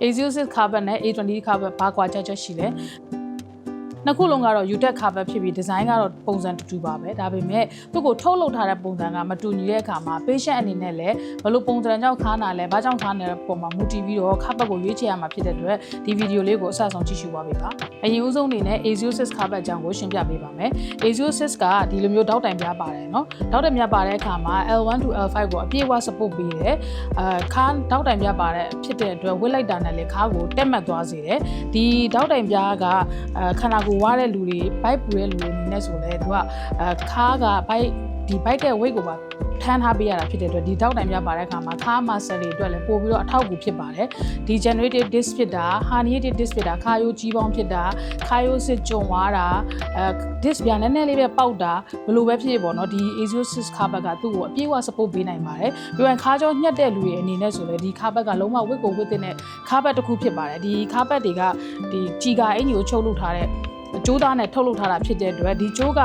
A06 carpet နဲ့ A20 carpet ဘာကွာချက်ရှိလဲနှစ်ခုလုံးကတော့ UTEC carpet ဖြစ်ပြီး design ကတော့ပုံစံတူတူပါပဲဒါပေမဲ့သူ့ကိုထုတ်လုပ်ထားတဲ့ပုံစံကမတူညီတဲ့အခါမှာ patient အနေနဲ့လည်းဘယ်လိုပုံစံကြောင့်ခါနာလဲဘာကြောင့်ခါနေတဲ့ပုံမှာမူတည်ပြီးတော့ carpet ကိုရွေးချယ်ရမှာဖြစ်တဲ့အတွက်ဒီဗီဒီယိုလေးကိုအစဆုံးကြည့်ရှုပါပေးပါအရင်ဦးဆုံးအနေနဲ့ A06 carpet အကြောင်းကိုရှင်းပြပေးပါမယ် A06 ကဒီလိုမျိုးတောက်တိုင်ပြပါတယ်เนาะတောက်တိုင်ပြပါတဲ့အခါမှာ L1 to L5 ကိုအပြည့်အဝ support ပေးတယ်ခါတောက်တိုင်ပြပါတဲ့ဖြစ်တဲ့အတွက်ဝစ်လိုက်တာနဲ့လေခါကိုတက်မှတ်သွားစေတယ်ဒီတောက်တိုင်ပြကခန္ဓာကိုယ်ဝါတဲ့လူတွေဘိုက်ပူတဲ့လူတွေအနေနဲ့ဆိုလဲသူကခါကဘိုက်ဒီဘိုက်တဲ့ weight ကိုပါထမ်းထားပေးရတာဖြစ်တဲ့အတွက်ဒီတောက်တိုင်ပြပါတဲ့အခါမှာခါမဆယ်တွေအတွက်လည်းပို့ပြီးတော့အထောက်အကူဖြစ်ပါတယ်ဒီ generative disc ဖြစ်တာ herniated disc ဖြစ်တာခါရိုးကြီးပေါင်းဖြစ်တာခါရိုးစစ်ကြုံသွားတာdisc ပြနည်းနည်းလေးပဲပေါက်တာဘယ်လိုပဲဖြစ်ဖြစ်ပေါ့နော်ဒီ A06 carpet ကသူ့ကိုအပြည့်အဝ support ပေးနိုင်ပါတယ်ပြီးရင်ခါကြောညှက်တဲ့လူတွေအနေနဲ့ဆိုလဲဒီ carpet ကလုံးဝ weight ကို weight တဲ့ carpet တစ်ခုဖြစ်ပါတယ်ဒီ carpet တွေကဒီကြီးကအင်ကြီးကိုချုပ်လုပ်ထားတဲ့ကျိုးသားနဲ့ထုတ်လုပ်ထားတာဖြစ်တဲ့အတွက်ဒီကျိုးက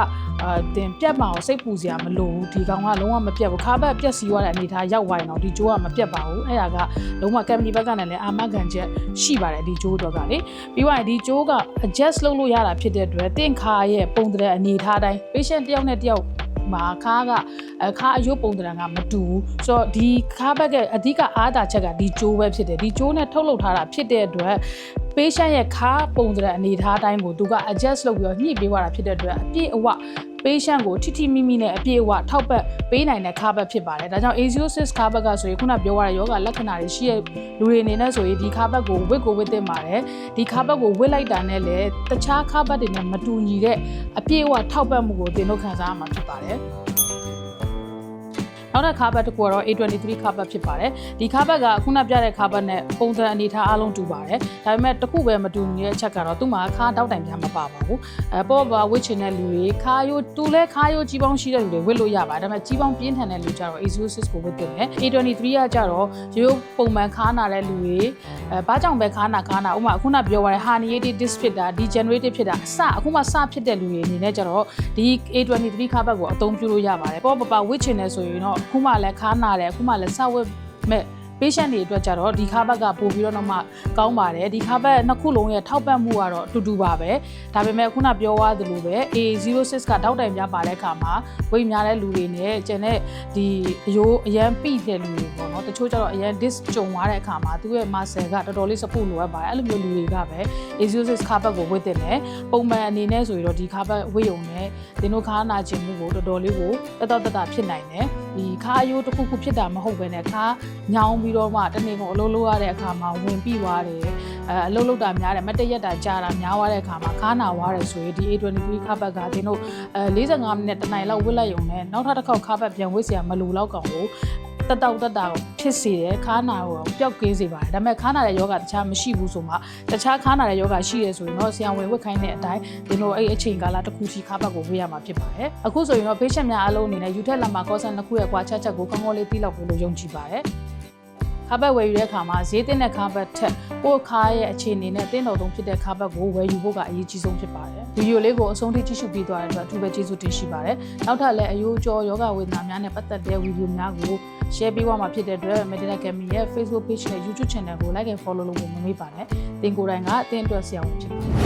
တင်ပြတ်မအောင်စိတ်ပူစရာမလိုဘူးဒီကောင်ကလုံးဝမပြတ်ဘူးခါဘက်ပြက်စီသွားတဲ့အနေထားရောက်သွားရင်တော့ဒီကျိုးကမပြတ်ပါဘူးအဲ့ဒါကလုံးဝ company ဘက်ကလည်းအာမခံချက်ရှိပါတယ်ဒီကျိုးတော့ကလေပြီးတော့ဒီကျိုးက adjust လုပ်လို့ရတာဖြစ်တဲ့အတွက်တင့်ခါရဲ့ပုံသဏ္ဍာန်အနေထားတိုင်း patient တယောက်နဲ့တယောက်မှာခါအယုတ်ပုံသဏ္ဍာန်ကမတူဘူးဆိုတော့ဒီခါဘက်ကအဓိကအားသာချက်ကဒီကျိုးပဲဖြစ်တယ်ဒီကျိုးနဲ့ထုတ်လုပ်ထားတာဖြစ်တဲ့အတွက် patient ရဲ့ခါပုံသဏ္ဍာန်အနေထားတိုင်းကိုသူက adjust လုပ်ပြီးတော့ညှိပေးသွားတာဖြစ်တဲ့အတွက်အပြည့်အဝ patient ကိုထိထိမိမိနဲ့အပြည့်အဝထောက်ပံ့ပေးနိုင်တဲ့ခါဘက်ဖြစ်ပါတယ်ဒါကြောင့် A06 ခါဘက်ကဆိုရင်ခုနပြောရတဲ့ယောဂလက္ခဏာတွေရှိတဲ့လူတွေအနေနဲ့ဆိုရင်ဒီခါဘက်ကိုဝစ်တင်ပါတယ်ဒီခါဘက်ကိုဝစ်လိုက်တာနဲ့လည်းတခြားခါဘက်တွေနဲ့မတူညီတဲ့အပြည့်အဝထောက်ပံ့မှုကိုသင်တို့ခံစားရမှာဖြစ်ပါတယ်နောက်တဲ့ခါဘက်တစ်ခုကတော့ A23 ခါဘက်ဖြစ်ပါတယ်ဒီခါဘက်ကခုနပြတဲ့ခါဘက်နဲ့ပုံစံအနေထားအားလုံးတူပါတယ်ဒါပေမဲ့တစ်ခုပဲမတူညီတဲ့အချက်ကတော့သူ့မှာခါတောက်တိုင်ပြမပါပါဘူးပေါ့ပါဝစ်ချင်တဲ့လူတွေခါရိုးတူလဲခါရိုးကြီးပေါင်းရှိတဲ့လူတွေဝစ်လို့ရပါတယ်ဒါပေမဲ့ကြီးပေါင်းပြင်းထန်တဲ့လူကြတော့ A06 ကိုဝစ်တင်တယ် A23 ကကြတော့ရိုးပုံမှန်ခါနာတဲ့လူတွေဘာကြောင့်ပဲခါနာဥပမာခုနပြောရတဲ့ herniated disc ဖြစ်တာ degenerative ဖြစ်တာအခုမှစဖြစ်တဲ့လူတွေအနေနဲ့ကြတော့ဒီ A23 ခါဘက်ကိုအသုံးပြုလို့ရပါတယ်ပေါ့ပါဝစ်ချင်တယ်ဆိုရင်တော့အခုမှလည်းခါနာတယ်အခုမှလည်းဆောက်ဝက်မဲ့ patient တွေအတွက်ကြတော့ဒီခါဘက်ကပို့ပြီးတော့မှကောင်းပါတယ်ဒီခါဘက်နှစ်ခုလုံးရဲ့ထောက်ပံ့မှုကတော့တူတူပါပဲဒါပေမဲ့ခုနပြောသွားသလိုပဲ A06 ကတောက်တိုင်ပြပါတဲ့အခါမှာဝိတ်များတဲ့လူတွေနဲ့ကျန်တဲ့ဒီအရန်ပိတဲ့လူတွေပေါ့နော်တချို့ကြတော့အရန် disc ကြုံသွားတဲ့အခါမှာသူ့ရဲ့ muscle ကတော်တော်လေး support လိုအပ်ပါတယ်အဲ့လိုမျိုးလူတွေကပဲ A06 ခါဘက်ကိုဝစ်တင်တယ်ပုံမှန်အနေနဲ့ဆိုရင်တော့ဒီခါဘက်ဝစ်ုံနဲ့သင်တို့ခါနာခြင်းမှုကိုတော်တော်လေးကိုတက်ဖြစ်နိုင်တယ်ဒီခါအယိုးတစ်ခုခုဖြစ်တာမဟုတ်ဘဲနဲ့ခါညောင်းပြီးတော့မှတနေ့ကုန်အလုပ်လုပ်ရတဲ့အခါမှာဝင်ပြီးသွားတယ်အလုပ်လုပ်တာများတယ်မတည့်ရက်တာကြာတာများသွားတဲ့အခါမှာခါနာသွားတယ်ဆိုရင်ဒီ A23 ခါဘက်ကသင်တို့45မိနစ်တစ်နိုင်လောက်ဝစ်လိုက်ရုံနဲ့နောက်ထပ်တစ်ခေါက်ခါဘက်ပြန်ဝစ်เสียမလိုတော့ကောင်ကိုတက်တာဖြစ်စေတယ်ခါနာကိုပျောက်ကင်းစေပါတယ်ဒါပေမဲ့ခါနာတဲ့ယောဂတခြားမရှိဘူးဆိုမှတခြားခါနာတဲ့ယောဂရှိရဲဆိုရင်တော့ဆရာဝန်ဝစ်ခိုင်းတဲ့အတိုင်းဒီလိုအဲ့အချိန်ကာလတစ်ခုစီခါဘက်ကိုဝစ်ရမှာဖြစ်ပါတယ်အခုဆိုရင်တော့ patient များအားလုံးအနေနဲ့ UTEC လက်မှာ course နှစ်ခုရဲ့ကွာချက်ကိုကောင်းကောင်းလေးသိလောက်ပြီးလို့ယုံကြည်ပါတယ်ခါဘက်ဝယ်ယူတဲ့အခါမှာဈေးတင်တဲ့ခါဘက်ထက်ကိုယ့်ခါရဲ့အခြေအနေနဲ့တင်းတော်တုံးဖြစ်တဲ့ခါဘက်ကိုဝယ်ယူဖို့ကအရေးကြီးဆုံးဖြစ်ပါတယ်ဗီဒီယိုလေးကိုအဆုံးထိကြည့်ရှုပြီးသွားတဲ့အတွက်အထူးပဲကျေးဇူးတင်ရှိပါတယ်နောက်ထပ်လည်းအယိုးကြောယောဂဝေဒနာများနဲ့ပတ်သက်တဲ့ဗီဒီယိုများကို share ပေးသွားမှာဖြစ်တဲ့အတွက် Medina Academy ရဲ့ Facebook page နဲ့ YouTube channel ကို like and follow လုပ်ဖို့မမေ့ပါနဲ့သင်ကိုယ်တိုင်ကအသင်အတွက်ဆရာဝန်ဖြစ်ပါတယ်